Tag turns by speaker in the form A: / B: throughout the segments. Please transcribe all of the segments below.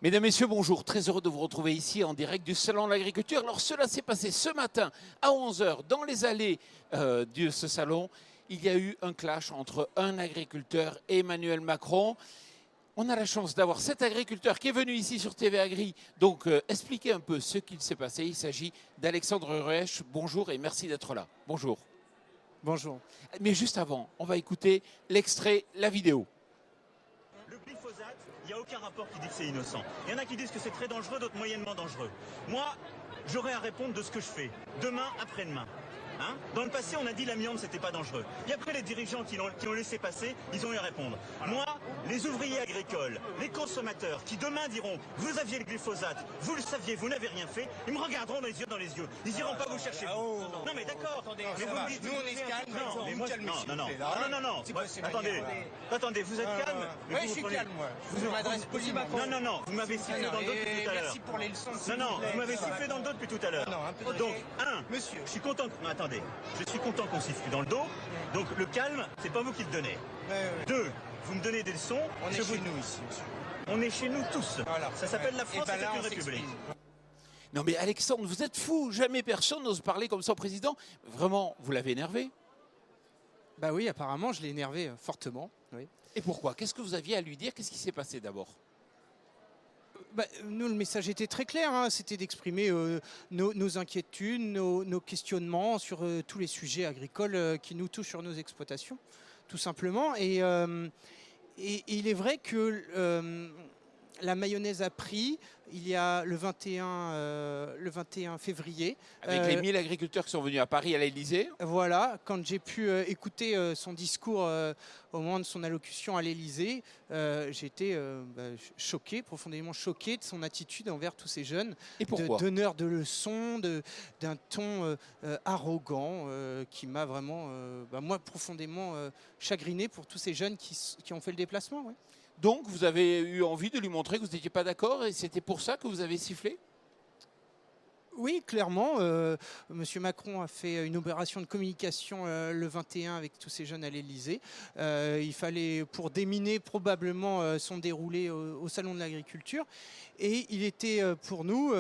A: Mesdames, Messieurs, bonjour. Très heureux de vous retrouver ici en direct du Salon de l'Agriculture. Alors cela s'est passé ce matin à 11 h dans les allées de ce salon. Il y a eu un clash entre un agriculteur et Emmanuel Macron. On a la chance d'avoir cet agriculteur qui est venu ici sur TV Agri, donc expliquer un peu ce qu'il s'est passé. Il s'agit d'Alexandre Ruesch. Bonjour et merci d'être là. Bonjour.
B: Bonjour.
A: Mais juste avant, on va écouter l'extrait, la vidéo.
C: Le glyphosate, il n'y a aucun rapport qui dit que c'est innocent. Il y en a qui disent que c'est très dangereux, d'autres moyennement dangereux. Moi, j'aurai à répondre de ce que je fais, demain, après-demain. Hein? Dans le passé, on a dit l'amiante, c'était pas dangereux. Et après, les dirigeants qui l'ont laissé passer, ils ont eu à répondre. Moi, les ouvriers agricoles, les consommateurs, qui demain diront « Vous aviez le glyphosate, vous le saviez, vous n'avez rien fait », ils me regarderont les yeux dans les yeux. Ils iront pas vous chercher. Non, mais d'accord. Mais vous me dites,
B: nous, on est calme.
C: non, mais moi, non.
B: Attendez.
C: Attendez, vous êtes calme?
B: Oui, je suis calme, moi. Je m'adresse poliment.
C: Non, vous m'avez sifflé dans le dos depuis tout à l'heure.
B: Merci pour les leçons.
C: Non, vous m'avez sifflé dans le dos depuis tout à l'heure.
B: Non, un peu de
C: Donc,
B: Monsieur.
C: je suis content. Non, attendez. Je suis content qu'on siffle dans le dos. Donc, le calme, c'est pas vous qui le donnez.
B: Ouais.
C: 2, vous me donnez des leçons.
B: On est chez nous ici, monsieur.
C: On est chez nous tous.
B: Voilà.
C: Ça s'appelle la France,
B: Et ben
C: c'est
B: là,
C: une
B: on
C: république.
B: s'exprime.
A: Non mais Alexandre, vous êtes fou, jamais personne n'ose parler comme ça au président. Vraiment, vous l'avez énervé?
B: Bah oui, apparemment, je l'ai énervé fortement. Oui.
A: Et pourquoi? Qu'est-ce que vous aviez à lui dire? Qu'est-ce qui s'est passé d'abord?
B: Nous, le message était très clair, hein. C'était d'exprimer nos inquiétudes, nos questionnements sur tous les sujets agricoles qui nous touchent sur nos exploitations, tout simplement. Et il est vrai que la mayonnaise a pris il y a le 21 février.
A: Avec les 1000 agriculteurs qui sont venus à Paris à l'Élysée.
B: Voilà, quand j'ai pu écouter son discours au moment de son allocution à l'Élysée, j'ai été choqué, profondément choqué de son attitude envers tous ces jeunes.
A: Et pourquoi?
B: Donneur de leçons, d'un ton arrogant qui m'a vraiment, moi, profondément chagriné pour tous ces jeunes qui ont fait le déplacement. Ouais.
A: Donc vous avez eu envie de lui montrer que vous n'étiez pas d'accord et c'était pour ça que vous avez sifflé?
B: Oui, clairement. Monsieur Macron a fait une opération de communication le 21 avec tous ces jeunes à l'Élysée. Il fallait, pour déminer probablement son déroulé au Salon de l'Agriculture. Et il était pour nous,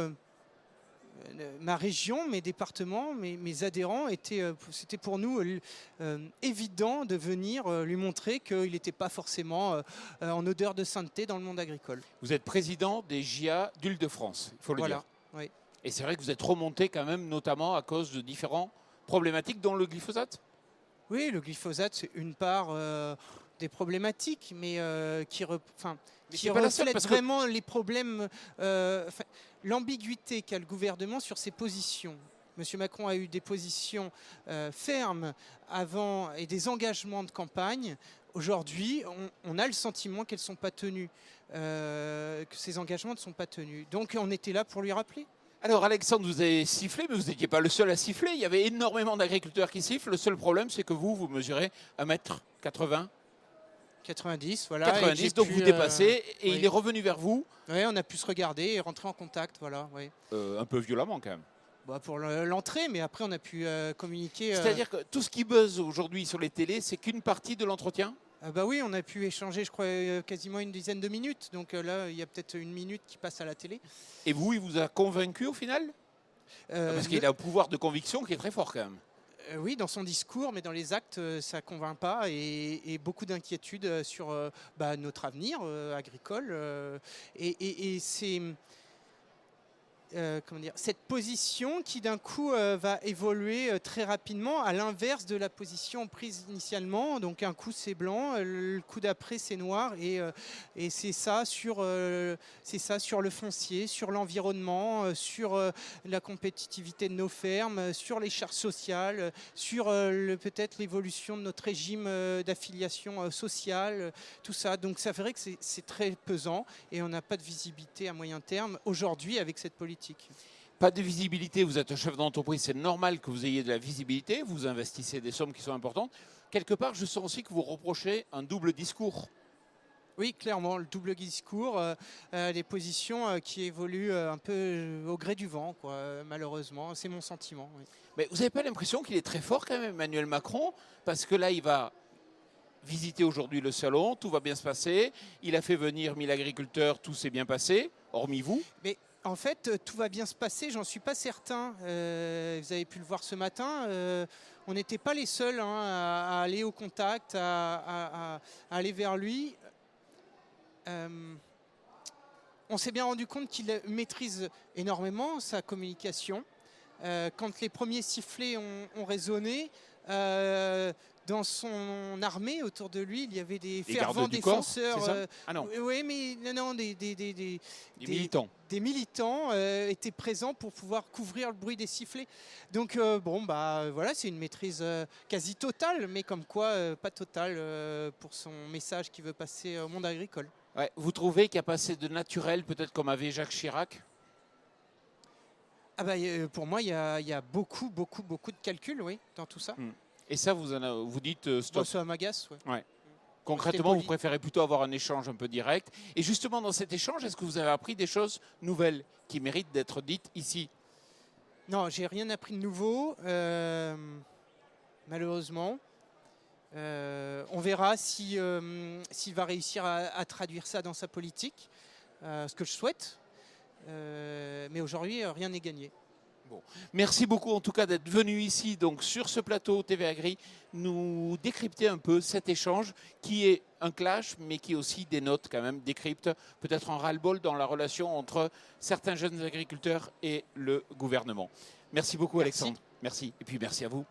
B: ma région, mes départements, mes adhérents, c'était pour nous évident de venir lui montrer qu'il n'était pas forcément en odeur de sainteté dans le monde agricole.
A: Vous êtes président des JA d'Île-de-France, il faut le dire.
B: Oui.
A: Et c'est vrai que vous êtes remonté quand même, notamment à cause de différentes problématiques, dont le glyphosate?
B: Oui, le glyphosate, c'est une part des problématiques, mais qui reflète vraiment les problèmes, l'ambiguïté qu'a le gouvernement sur ses positions. Monsieur Macron a eu des positions fermes avant et des engagements de campagne. Aujourd'hui, on a le sentiment qu'elles ne sont pas tenues, que ces engagements ne sont pas tenus. Donc on était là pour lui rappeler.
A: Alors Alexandre, vous avez sifflé, mais vous n'étiez pas le seul à siffler. Il y avait énormément d'agriculteurs qui sifflent. Le seul problème, c'est que vous mesurez 1,80 m.
B: 90, voilà.
A: 90, donc vous dépassez et
B: oui.
A: il est revenu vers vous.
B: Oui, on a pu se regarder et rentrer en contact, voilà. Oui.
A: Un peu violemment quand même.
B: Pour l'entrée, mais après on a pu communiquer.
A: C'est-à-dire que tout ce qui buzz aujourd'hui sur les télés, c'est qu'une partie de l'entretien?
B: Oui, on a pu échanger, je crois, quasiment une dizaine de minutes. Donc là, il y a peut-être une minute qui passe à la télé.
A: Et vous, il vous a convaincu au final? Parce qu'il a un pouvoir de conviction qui est très fort quand même.
B: Oui, dans son discours, mais dans les actes, ça ne convainc pas. Et beaucoup d'inquiétudes sur notre avenir agricole. Et c'est... cette position qui d'un coup va évoluer très rapidement à l'inverse de la position prise initialement. Donc un coup c'est blanc, le coup d'après c'est noir et c'est ça sur le foncier, sur l'environnement, sur la compétitivité de nos fermes, sur les charges sociales, sur peut-être l'évolution de notre régime d'affiliation sociale, tout ça. Donc ça ferait que c'est très pesant et on n'a pas de visibilité à moyen terme aujourd'hui avec cette politique.
A: Pas de visibilité, vous êtes un chef d'entreprise, c'est normal que vous ayez de la visibilité, vous investissez des sommes qui sont importantes. Quelque part, je sens aussi que vous reprochez un double discours.
B: Oui, clairement, le double discours, des positions qui évoluent un peu au gré du vent, quoi, malheureusement, c'est mon sentiment. Oui.
A: Mais vous n'avez pas l'impression qu'il est très fort quand même, Emmanuel Macron, parce que là, il va visiter aujourd'hui le salon, tout va bien se passer, il a fait venir 1000 agriculteurs, tout s'est bien passé. hormis vous.
B: Mais en fait, tout va bien se passer, j'en suis pas certain. Vous avez pu le voir ce matin. On n'était pas les seuls à aller au contact, à aller vers lui. On s'est bien rendu compte qu'il maîtrise énormément sa communication. Quand les premiers sifflets ont résonné, dans son armée, autour de lui, il y avait des fervents défenseurs.
A: Ah non.
B: Oui, mais non, des
A: militants.
B: Des militants étaient présents pour pouvoir couvrir le bruit des sifflets. Donc voilà, c'est une maîtrise quasi totale, mais comme quoi pas totale pour son message qu'il veut passer au monde agricole.
A: Ouais, vous trouvez qu'il y a pas assez de naturel, peut-être comme avait Jacques Chirac?
B: Pour moi, il y a beaucoup de calculs, oui, dans tout ça.
A: Et ça, vous dites stop.
B: Moi, ça m'agace.
A: Ouais. Concrètement, vous préférez plutôt avoir un échange un peu direct. Et justement, dans cet échange, est-ce que vous avez appris des choses nouvelles qui méritent d'être dites ici?
B: Non, j'ai rien appris de nouveau, malheureusement. On verra s'il va réussir à traduire ça dans sa politique, ce que je souhaite. Mais aujourd'hui, rien n'est gagné.
A: Bon. Merci beaucoup en tout cas d'être venu ici donc sur ce plateau TV Agri nous décrypter un peu cet échange qui est un clash mais qui aussi dénote quand même, décrypte peut-être un ras-le-bol dans la relation entre certains jeunes agriculteurs et le gouvernement. Merci beaucoup Alexandre. Merci et puis merci à vous.